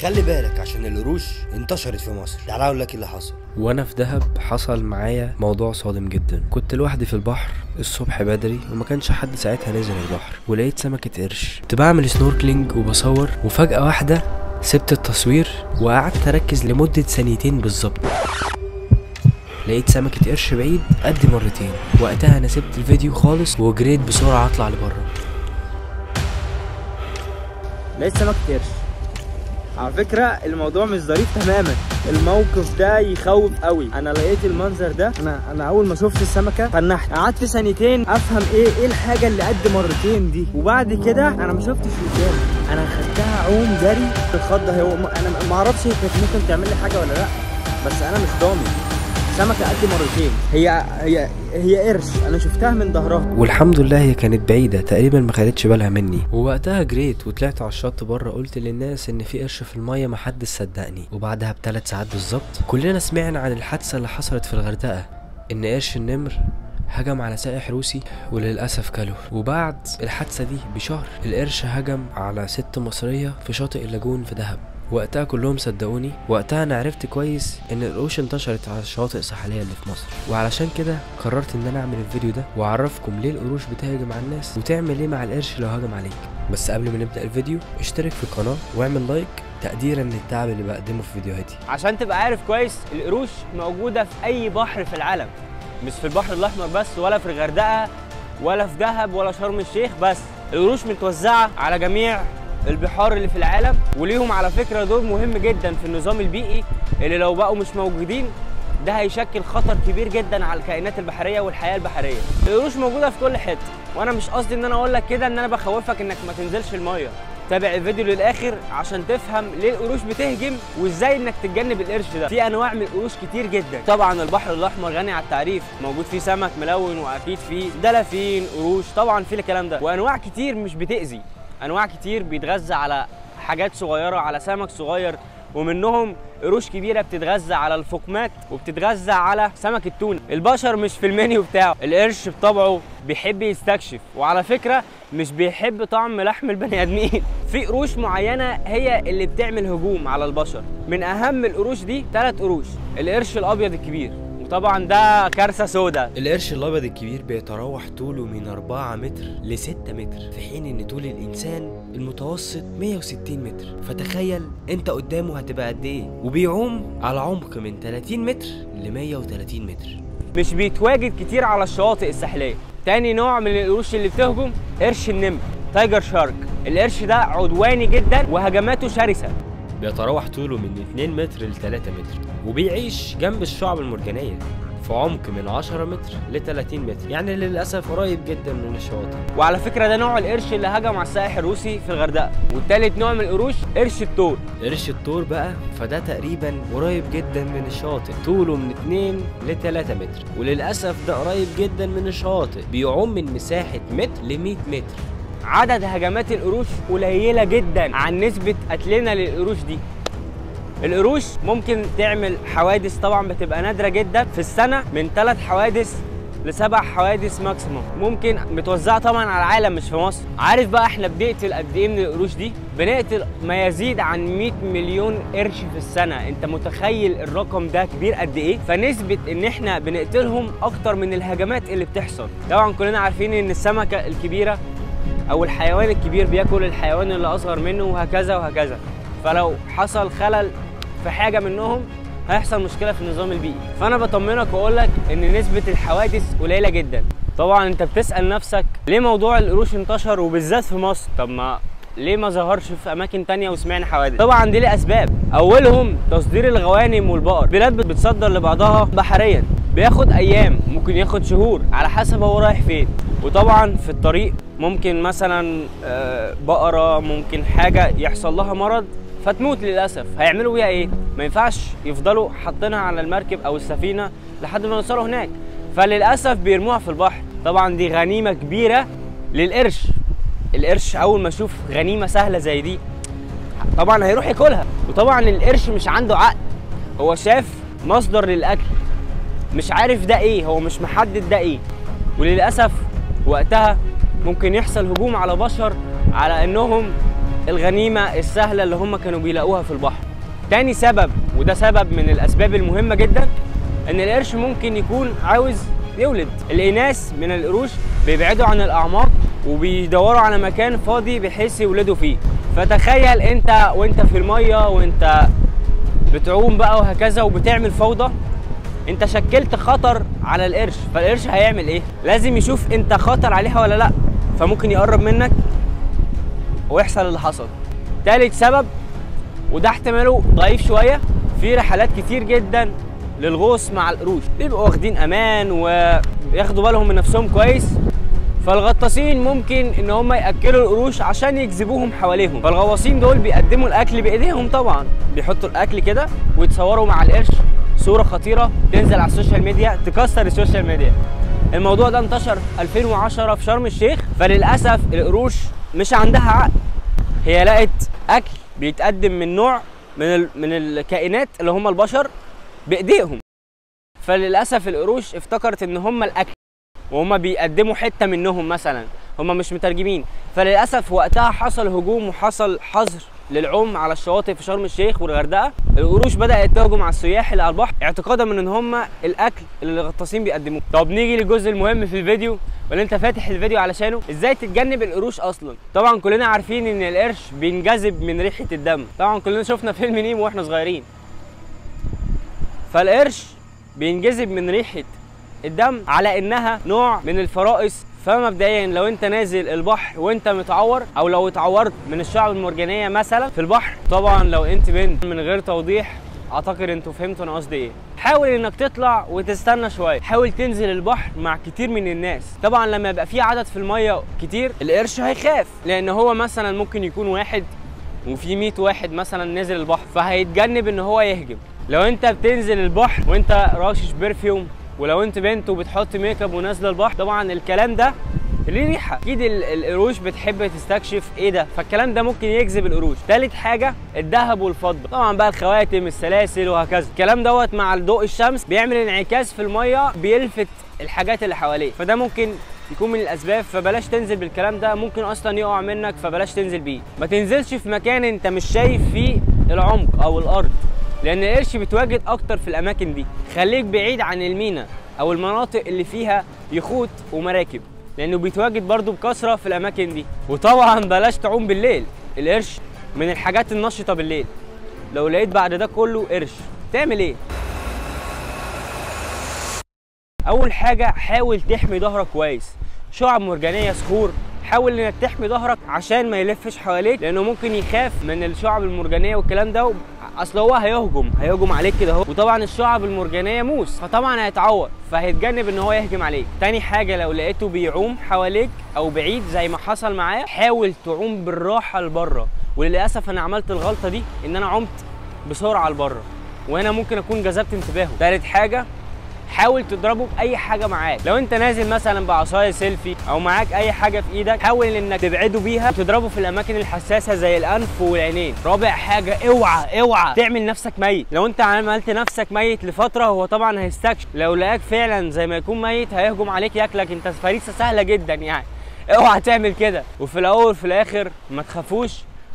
خلي بالك عشان القروش انتشرت في مصر. تعال اقول لك ايه اللي حصل. وانا في دهب حصل معايا موضوع صادم جدا. كنت لوحدي في البحر الصبح بدري وما كانش حد ساعتها نزل البحر، ولقيت سمكة قرش. كنت بعمل سنوركلينج وبصور، وفجأة واحدة سبت التصوير وقعدت اركز لمدة ثانيتين بالظبط. لقيت سمكة قرش بعيد قد مرتين. وقتها انا سبت الفيديو خالص وجريت بسرعة اطلع لبره. لقيت سمكة قرش. على فكرة الموضوع مش ظريف تماما، الموقف ده يخوف قوي. انا لقيت المنظر ده، انا اول ما شفت السمكة فنحت، قعدت ثانيتين افهم ايه الحاجة اللي قد مرتين دي، وبعد كده انا ما شفتش قدامي، انا خدتها عوم جري الخضة. هو انا ما اعرفش هي كانت ممكن تعمل لي حاجة ولا لا، بس انا مش ضامن. سمكة قد مرتين، هي قرش، انا شفتها من ظهرها. والحمد لله هي كانت بعيدة تقريبا ما خدتش بالها مني. ووقتها جريت وطلعت على الشط بره، قلت للناس ان في قرش في المية، محدش صدقني. وبعدها ب3 ساعات بالظبط كلنا سمعنا عن الحادثة اللي حصلت في الغردقة، ان قرش النمر هجم على سائح روسي وللأسف كله. وبعد الحادثة دي بشهر القرش هجم على ست مصرية في شاطئ اللاجون في دهب. وقتها كلهم صدقوني. وقتها انا عرفت كويس ان القروش انتشرت على الشواطئ الساحليه اللي في مصر، وعلشان كده قررت ان انا اعمل الفيديو ده واعرفكم ليه القروش بتهاجم على الناس وتعمل ايه مع القرش لو هاجم عليك. بس قبل ما نبدا الفيديو اشترك في القناه واعمل لايك تقديرا للتعب اللي بقدمه في فيديوهاتي. عشان تبقى عارف كويس، القروش موجوده في اي بحر في العالم، مش في البحر الاحمر بس، ولا في الغردقه ولا في دهب ولا شرم الشيخ بس. القروش متوزعه على جميع البحار اللي في العالم، وليهم على فكرة دور مهم جدا في النظام البيئي اللي لو بقوا مش موجودين ده هيشكل خطر كبير جدا على الكائنات البحرية والحياة البحرية. القروش موجودة في كل حتة، وانا مش قصدي ان انا اقول لك كده ان انا بخوفك انك ما تنزلش المية. تابع الفيديو للاخر عشان تفهم ليه القروش بتهجم وازاي انك تتجنب القرش ده. في انواع من القروش كتير جدا. طبعا البحر الاحمر غني على التعريف، موجود فيه سمك ملون، واكيد فيه دلافين، قروش، طبعا فيه الكلام ده. وانواع كتير مش بتأذي، انواع كتير بيتغذى على حاجات صغيره، على سمك صغير، ومنهم قروش كبيره بتتغذى على الفقمات وبتتغذى على سمك التونه. البشر مش في المنيو بتاعه. القرش بطبعه بيحب يستكشف، وعلى فكره مش بيحب طعم لحم البني ادمين. في قروش معينه هي اللي بتعمل هجوم على البشر. من اهم القروش دي 3 قروش. القرش الابيض الكبير، طبعا ده كارثه سودا. القرش الابيض الكبير بيتراوح طوله من 4 متر ل 6 متر، في حين ان طول الانسان المتوسط 160 متر. فتخيل انت قدامه هتبقى قد ايه. وبيعوم على عمق من 30 متر ل 130 متر. مش بيتواجد كتير على الشواطئ الساحليه. تاني نوع من القروش اللي بتهجم قرش النمر، تايجر شارك. القرش ده عدواني جدا وهجماته شرسه. بيتراوح طوله من 2 متر ل 3 متر، وبيعيش جنب الشعب المرجانية في عمق من 10 متر ل 30 متر، يعني للأسف قريب جدا من الشواطئ. وعلى فكرة ده نوع القرش اللي هجم على السائح الروسي في الغردقة. والتالت نوع من القروش قرش التور. قرش التور بقى فده تقريبا قريب جدا من الشاطئ، طوله من 2 ل 3 متر، وللأسف ده قريب جدا من الشواطئ، بيعوم من مساحة متر ل 100 متر. عدد هجمات القروش قليلة جدا عن نسبة قتلنا للقروش دي. القروش ممكن تعمل حوادث، طبعا بتبقى نادرة جدا في السنة، من 3 حوادث ل7 حوادث ماكسيموم، ممكن متوزعة طبعا على العالم مش في مصر. عارف بقى احنا بنقتل قد ايه من القروش دي؟ بنقتل ما يزيد عن 100 مليون قرش في السنة. انت متخيل الرقم ده كبير قد ايه؟ فنسبة ان احنا بنقتلهم اكتر من الهجمات اللي بتحصل. طبعا كلنا عارفين ان السمكة الكبيرة او الحيوان الكبير بياكل الحيوان اللي اصغر منه، وهكذا وهكذا. فلو حصل خلل في حاجه منهم هيحصل مشكله في النظام البيئي. فانا بطمنك واقول لك ان نسبه الحوادث قليله جدا. طبعا انت بتسال نفسك ليه موضوع القروش انتشر وبالذات في مصر؟ طب ما ليه ما ظهرش في اماكن تانية وسمعنا حوادث؟ طبعا دي ليه اسباب. اولهم تصدير الغوانم والبقر. بلاد بتصدر لبعضها بحريا، بياخد ايام، ممكن ياخد شهور على حسب هو رايح فين. وطبعا في الطريق ممكن مثلا بقره، ممكن حاجه يحصل لها مرض فتموت للاسف. هيعملوا بيها ايه؟ ما ينفعش يفضلوا حاطينها على المركب او السفينه لحد ما يوصلوا هناك، فللاسف بيرموها في البحر. طبعا دي غنيمه كبيره للقرش. القرش اول ما يشوف غنيمه سهله زي دي طبعا هيروح ياكلها. وطبعا القرش مش عنده عقل، هو شاف مصدر للاكل مش عارف ده ايه، هو مش محدد ده ايه. وللاسف وقتها ممكن يحصل هجوم على بشر على انهم الغنيمه السهله اللي هم كانوا بيلاقوها في البحر. تاني سبب، وده سبب من الاسباب المهمه جدا، ان القرش ممكن يكون عاوز يولد. الاناث من القروش بيبعدوا عن الاعماق وبيدوروا على مكان فاضي بحيث يولدوا فيه. فتخيل انت وانت في الميه وانت بتعوم بقى وهكذا وبتعمل فوضى، انت شكلت خطر على القرش. فالقرش هيعمل ايه؟ لازم يشوف انت خطر عليها ولا لا، فممكن يقرب منك ويحصل اللي حصل. تالت سبب، وده احتماله ضعيف شويه، في رحلات كتير جدا للغوص مع القروش، بيبقوا واخدين امان وياخدوا بالهم من نفسهم كويس. فالغطاسين ممكن ان هم ياكلوا القروش عشان يجذبوهم حواليهم. فالغواصين دول بيقدموا الاكل بايديهم طبعا، بيحطوا الاكل كده ويتصوروا مع القرش صوره خطيره تنزل على السوشيال ميديا تكسر السوشيال ميديا. الموضوع ده انتشر 2010 في شرم الشيخ. فللاسف القروش مش عندها عقل، هي لقت اكل بيتقدم من نوع من الكائنات اللي هم البشر بايديهم. فللاسف القروش افتكرت ان هم الاكل وهم بيقدموا حته منهم مثلا، هم مش مترجمين. فللاسف وقتها حصل هجوم وحصل حظر للعوم على الشواطئ في شرم الشيخ والغردقه. القروش بدات تهجم على السياح اللي على البحر اعتقادا من ان هم الاكل اللي الغطاسين بيقدموه. طب نيجي للجزء المهم في الفيديو واللي انت فاتح الفيديو علشانه، ازاي تتجنب القروش اصلا. طبعا كلنا عارفين ان القرش بينجذب من ريحه الدم، طبعا كلنا شفنا فيلم نيمو واحنا صغيرين. فالقرش بينجذب من ريحه الدم على انها نوع من الفرائس. فمبدئيا لو انت نازل البحر وانت متعور، او لو اتعورت من الشعب المرجانيه مثلا في البحر، طبعا لو انت بنت من غير توضيح اعتقد انتوا فهمتوا انا قصدي ايه، حاول انك تطلع وتستنى شويه، حاول تنزل البحر مع كتير من الناس. طبعا لما يبقى في عدد في الميه كتير القرش هيخاف، لان هو مثلا ممكن يكون واحد وفي 100 واحد مثلا نازل البحر، فهيتجنب ان هو يهجم. لو انت بتنزل البحر وانت راشش برفيوم، ولو انت بنت وبتحط ميك اب ونازله البحر، طبعا الكلام ده ليه ريحه، اكيد القروش بتحب تستكشف ايه ده، فالكلام ده ممكن يجذب القروش. تالت حاجه الذهب والفضه، طبعا بقى الخواتم السلاسل وهكذا. الكلام دوت مع ضوء الشمس بيعمل انعكاس في الميه بيلفت الحاجات اللي حواليه، فده ممكن يكون من الاسباب. فبلاش تنزل بالكلام ده، ممكن اصلا يقع منك، فبلاش تنزل بيه. ما تنزلش في مكان انت مش شايف فيه العمق او الارض، لان القرش بيتواجد اكتر في الاماكن دي. خليك بعيد عن المينا او المناطق اللي فيها يخوت ومراكب، لانه بيتواجد برضو بكثره في الاماكن دي. وطبعا بلاش تعوم بالليل، القرش من الحاجات النشطه بالليل. لو لقيت بعد ده كله قرش تعمل ايه؟ اول حاجه حاول تحمي ظهرك كويس، شعب مرجانيه، صخور، حاول انك تحمي ظهرك عشان ما يلفش حواليك، لانه ممكن يخاف من الشعب المرجانيه والكلام ده. اصل هو هيهجم عليك كده اهو، وطبعا الشعب المرجانيه موس، فطبعا هيتعور، فهيتجنب ان هو يهجم عليك. تاني حاجه لو لقيته بيعوم حواليك او بعيد زي ما حصل معايا، حاول تعوم بالراحه لبره. وللاسف انا عملت الغلطه دي ان انا عمت بسرعه لبره، وهنا ممكن اكون جذبت انتباهه. تالت حاجه حاول تضربه باي حاجه معاك. لو انت نازل مثلا بعصايه سيلفي او معاك اي حاجه في ايدك، حاول انك تبعده بيها وتضربه في الاماكن الحساسه زي الانف والعينين. رابع حاجه اوعى تعمل نفسك ميت. لو انت عملت نفسك ميت لفتره هو طبعا هيستكشف، لو لقاك فعلا زي ما يكون ميت هيهجم عليك ياكلك. انت فريسه سهله جدا يعني، اوعى تعمل كده. وفي الاول وفي الاخر ما تخافوش،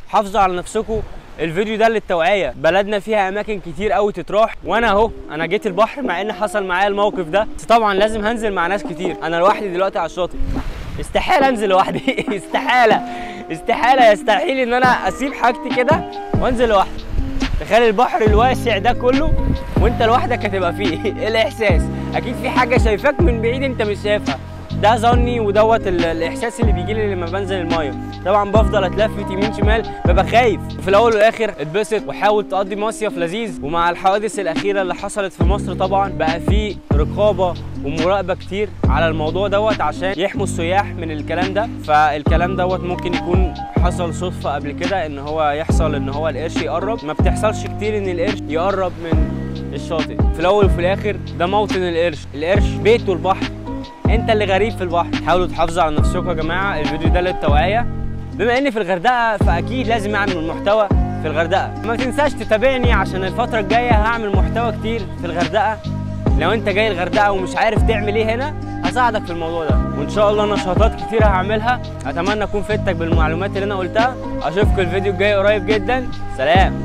حافظوا على نفسكم. الفيديو ده للتوعيه، بلدنا فيها اماكن كتير قوي تتراح، وانا اهو انا جيت البحر مع ان حصل معايا الموقف ده، بس طبعا لازم هنزل مع ناس كتير. انا لوحدي دلوقتي على الشاطئ، استحاله انزل لوحدي استحاله يستحيل ان انا اسيب حاجتي كده وانزل لوحدي. تخيل البحر الواسع ده كله وانت لوحدك هتبقى فيه ايه الاحساس؟ اكيد في حاجه شايفاك من بعيد انت مش شايفها، ده ظني ودوت الاحساس اللي بيجي لي لما بنزل المايه. طبعا بفضل اتلفت يمين شمال، ببقى خايف. في الاول والاخر اتبسط وحاول تقضي مصيف لذيذ. ومع الحوادث الاخيره اللي حصلت في مصر طبعا بقى في رقابه ومراقبه كتير على الموضوع دوت عشان يحموا السياح من الكلام ده. فالكلام دوت ممكن يكون حصل صدفه قبل كده ان هو يحصل ان هو القرش يقرب، ما بتحصلش كتير ان القرش يقرب من الشاطئ. في الاول وفي الاخر ده موطن القرش بيته البحر، انت اللي غريب في البحر. حاولوا تحافظوا على نفسكم يا جماعه. الفيديو ده للتوعيه، بما اني في الغردقه فاكيد لازم اعمل محتوى في الغردقه. ما تنساش تتابعني عشان الفتره الجايه هعمل محتوى كتير في الغردقه. لو انت جاي الغردقه ومش عارف تعمل ايه هنا، هساعدك في الموضوع ده، وان شاء الله نشاطات كتير هعملها. اتمنى اكون فدتك بالمعلومات اللي انا قلتها. اشوفكم الفيديو الجاي قريب جدا. سلام.